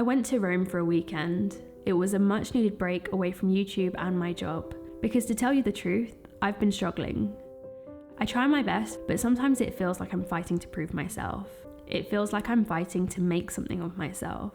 I went to Rome for a weekend. It was a much needed break away from YouTube and my job, because to tell you the truth, I've been struggling. I try my best, but sometimes it feels like I'm fighting to prove myself. It feels like I'm fighting to make something of myself.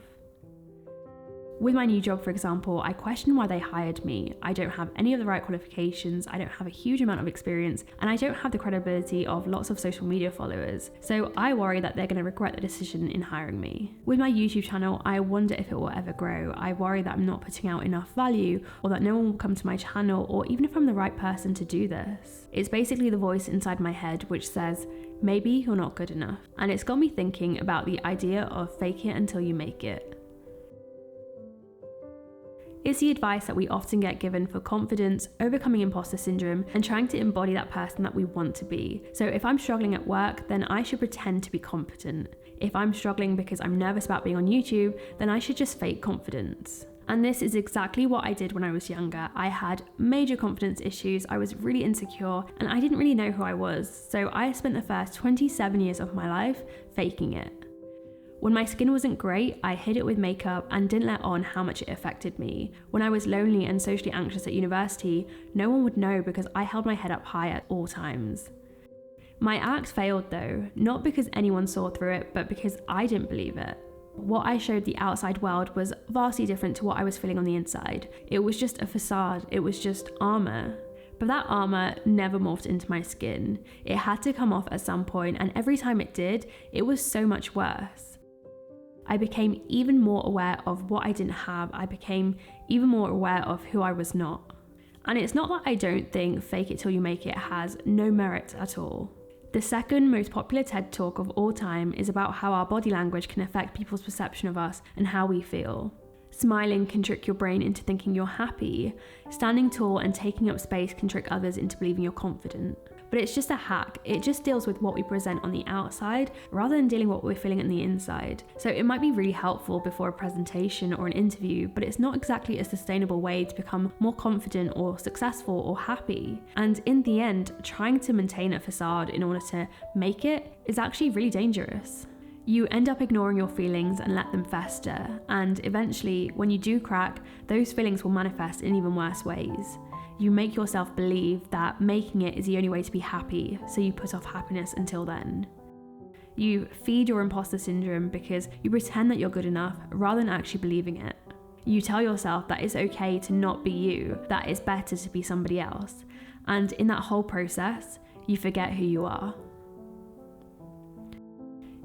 With my new job, for example, I question why they hired me. I don't have any of the right qualifications, I don't have a huge amount of experience, and I don't have the credibility of lots of social media followers. So I worry that they're going to regret the decision in hiring me. With my YouTube channel, I wonder if it will ever grow. I worry that I'm not putting out enough value, or that no one will come to my channel, or even if I'm the right person to do this. It's basically the voice inside my head which says, maybe you're not good enough. And it's got me thinking about the idea of fake it until you make it. It's the advice that we often get given for confidence, overcoming imposter syndrome, and trying to embody that person that we want to be. So if I'm struggling at work, then I should pretend to be confident. If I'm struggling because I'm nervous about being on YouTube, then I should just fake confidence. And this is exactly what I did when I was younger. I had major confidence issues, I was really insecure, and I didn't really know who I was. So I spent the first 27 years of my life faking it. When my skin wasn't great, I hid it with makeup and didn't let on how much it affected me. When I was lonely and socially anxious at university, no one would know because I held my head up high at all times. My act failed though, not because anyone saw through it, but because I didn't believe it. What I showed the outside world was vastly different to what I was feeling on the inside. It was just a facade, it was just armor. But that armor never morphed into my skin. It had to come off at some point, and every time it did, it was so much worse. I became even more aware of what I didn't have. I became even more aware of who I was not. And it's not that I don't think fake it till you make it has no merit at all. The second most popular TED Talk of all time is about how our body language can affect people's perception of us and how we feel. Smiling can trick your brain into thinking you're happy. Standing tall and taking up space can trick others into believing you're confident. But it's just a hack. It just deals with what we present on the outside rather than dealing with what we're feeling on the inside. So it might be really helpful before a presentation or an interview, but it's not exactly a sustainable way to become more confident or successful or happy. And in the end, trying to maintain a facade in order to make it is actually really dangerous. You end up ignoring your feelings and let them fester, and eventually, when you do crack, those feelings will manifest in even worse ways. You make yourself believe that making it is the only way to be happy, so you put off happiness until then. You feed your imposter syndrome because you pretend that you're good enough rather than actually believing it. You tell yourself that it's okay to not be you, that it's better to be somebody else, and in that whole process, you forget who you are.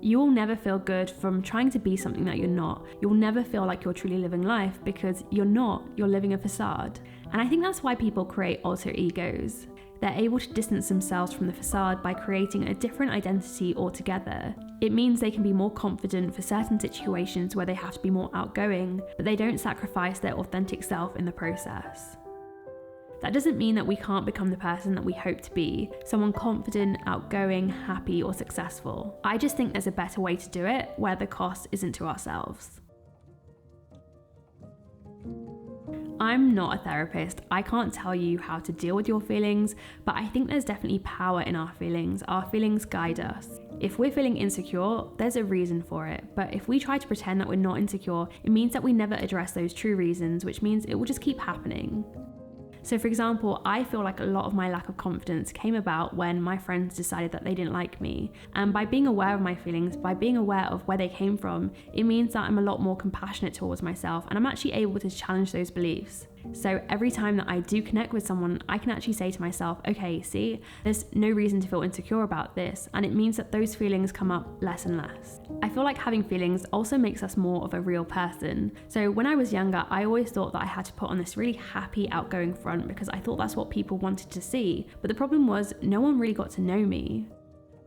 You will never feel good from trying to be something that you're not. You'll never feel like you're truly living life because you're not, you're living a facade. And I think that's why people create alter egos. They're able to distance themselves from the facade by creating a different identity altogether. It means they can be more confident for certain situations where they have to be more outgoing, but they don't sacrifice their authentic self in the process. That doesn't mean that we can't become the person that we hope to be, someone confident, outgoing, happy, or successful. I just think there's a better way to do it where the cost isn't to ourselves. I'm not a therapist. I can't tell you how to deal with your feelings, but I think there's definitely power in our feelings. Our feelings guide us. If we're feeling insecure, there's a reason for it. But if we try to pretend that we're not insecure, it means that we never address those true reasons, which means it will just keep happening. So for example, I feel like a lot of my lack of confidence came about when my friends decided that they didn't like me. And by being aware of my feelings, by being aware of where they came from, it means that I'm a lot more compassionate towards myself and I'm actually able to challenge those beliefs. So every time that I do connect with someone, I can actually say to myself, okay, see, there's no reason to feel insecure about this. And it means that those feelings come up less and less. I feel like having feelings also makes us more of a real person. So when I was younger, I always thought that I had to put on this really happy, outgoing front because I thought that's what people wanted to see. But the problem was no one really got to know me.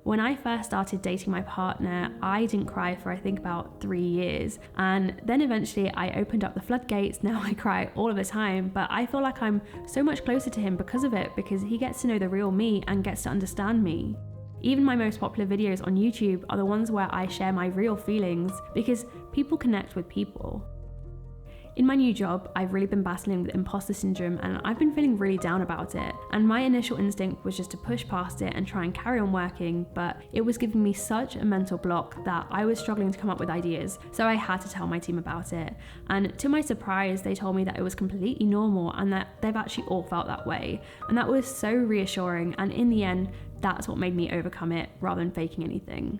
When I first started dating my partner, I didn't cry for I think about 3 years. And then eventually I opened up the floodgates. Now I cry all of the time, but I feel like I'm so much closer to him because of it, because he gets to know the real me and gets to understand me. Even my most popular videos on YouTube are the ones where I share my real feelings because people connect with people. In my new job, I've really been battling with imposter syndrome and I've been feeling really down about it. And my initial instinct was just to push past it and try and carry on working, but it was giving me such a mental block that I was struggling to come up with ideas. So I had to tell my team about it. And to my surprise, they told me that it was completely normal and that they've actually all felt that way. And that was so reassuring. And in the end, that's what made me overcome it rather than faking anything.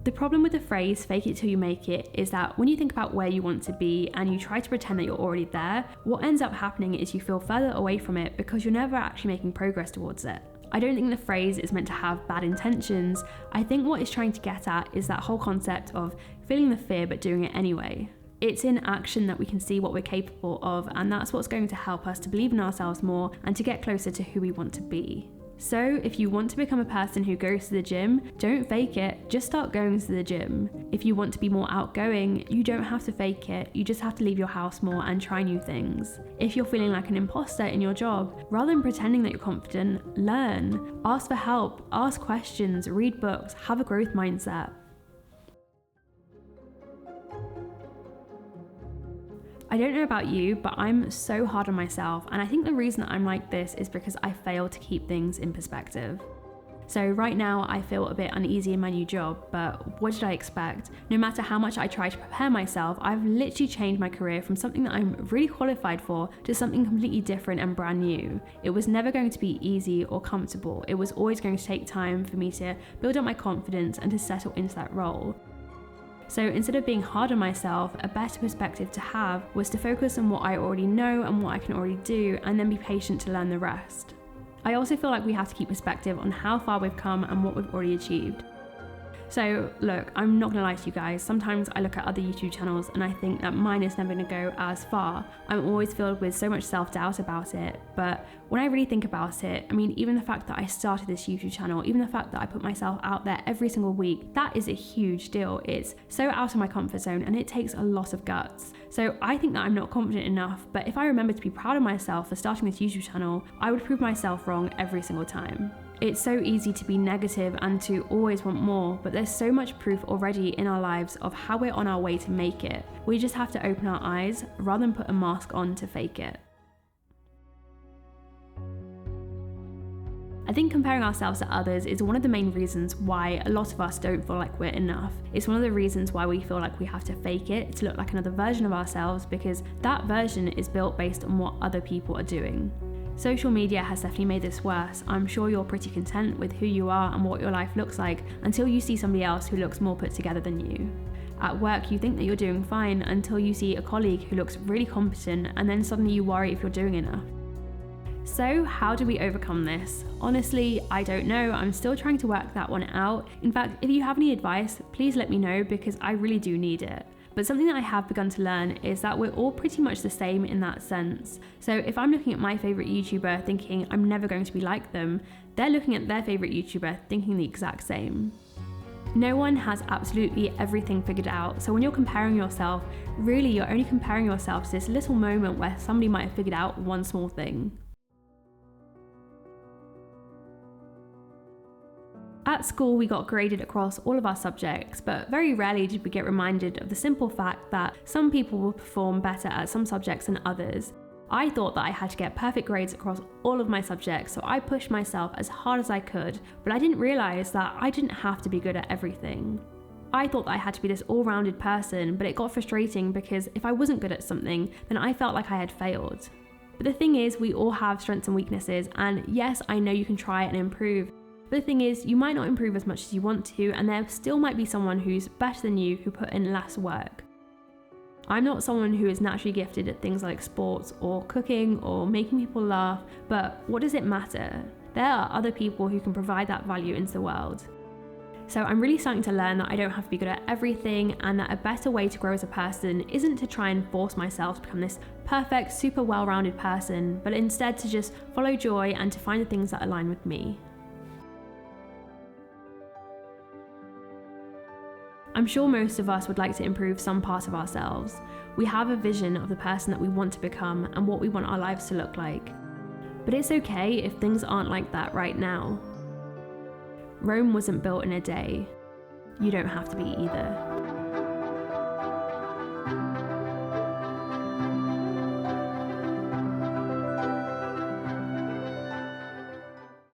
The problem with the phrase fake it till you make it is that when you think about where you want to be and you try to pretend that you're already there, what ends up happening is you feel further away from it because you're never actually making progress towards it. I don't think the phrase is meant to have bad intentions. I think what it's trying to get at is that whole concept of feeling the fear but doing it anyway. It's in action that we can see what we're capable of, and that's what's going to help us to believe in ourselves more and to get closer to who we want to be. So if you want to become a person who goes to the gym, don't fake it, just start going to the gym. If you want to be more outgoing, you don't have to fake it, you just have to leave your house more and try new things. If you're feeling like an imposter in your job, rather than pretending that you're confident, learn. Ask for help, ask questions, read books, have a growth mindset. I don't know about you, but I'm so hard on myself, and I think the reason that I'm like this is because I fail to keep things in perspective. So right now I feel a bit uneasy in my new job, but what did I expect? No matter how much I try to prepare myself, I've literally changed my career from something that I'm really qualified for to something completely different and brand new. It was never going to be easy or comfortable. It was always going to take time for me to build up my confidence and to settle into that role. So instead of being hard on myself, a better perspective to have was to focus on what I already know and what I can already do, and then be patient to learn the rest. I also feel like we have to keep perspective on how far we've come and what we've already achieved. So look, I'm not gonna lie to you guys, sometimes I look at other YouTube channels and I think that mine is never gonna go as far. I'm always filled with so much self-doubt about it, but when I really think about it, I mean, even the fact that I started this YouTube channel, even the fact that I put myself out there every single week, that is a huge deal. It's so out of my comfort zone and it takes a lot of guts. So I think that I'm not confident enough, but if I remember to be proud of myself for starting this YouTube channel, I would prove myself wrong every single time. It's so easy to be negative and to always want more, but there's so much proof already in our lives of how we're on our way to make it. We just have to open our eyes rather than put a mask on to fake it. I think comparing ourselves to others is one of the main reasons why a lot of us don't feel like we're enough. It's one of the reasons why we feel like we have to fake it to look like another version of ourselves, because that version is built based on what other people are doing. Social media has definitely made this worse. I'm sure you're pretty content with who you are and what your life looks like until you see somebody else who looks more put together than you. At work, you think that you're doing fine until you see a colleague who looks really competent, and then suddenly you worry if you're doing enough. So how do we overcome this? Honestly, I don't know. I'm still trying to work that one out. In fact, if you have any advice, please let me know because I really do need it. But something that I have begun to learn is that we're all pretty much the same in that sense. So if I'm looking at my favourite YouTuber thinking I'm never going to be like them, they're looking at their favourite YouTuber thinking the exact same. No one has absolutely everything figured out, so when you're comparing yourself, really you're only comparing yourself to this little moment where somebody might have figured out one small thing. At school, we got graded across all of our subjects, but very rarely did we get reminded of the simple fact that some people will perform better at some subjects than others. I thought that I had to get perfect grades across all of my subjects, so I pushed myself as hard as I could, but I didn't realise that I didn't have to be good at everything. I thought that I had to be this all-rounded person, but it got frustrating because if I wasn't good at something, then I felt like I had failed. But the thing is, we all have strengths and weaknesses, and yes, I know you can try and improve. But the thing is, you might not improve as much as you want to, and there still might be someone who's better than you who put in less work. I'm not someone who is naturally gifted at things like sports or cooking or making people laugh, but what does it matter? There are other people who can provide that value into the world. So I'm really starting to learn that I don't have to be good at everything, and that a better way to grow as a person isn't to try and force myself to become this perfect, super well-rounded person, but instead to just follow joy and to find the things that align with me. I'm sure most of us would like to improve some part of ourselves. We have a vision of the person that we want to become and what we want our lives to look like. But it's okay if things aren't like that right now. Rome wasn't built in a day. You don't have to be either.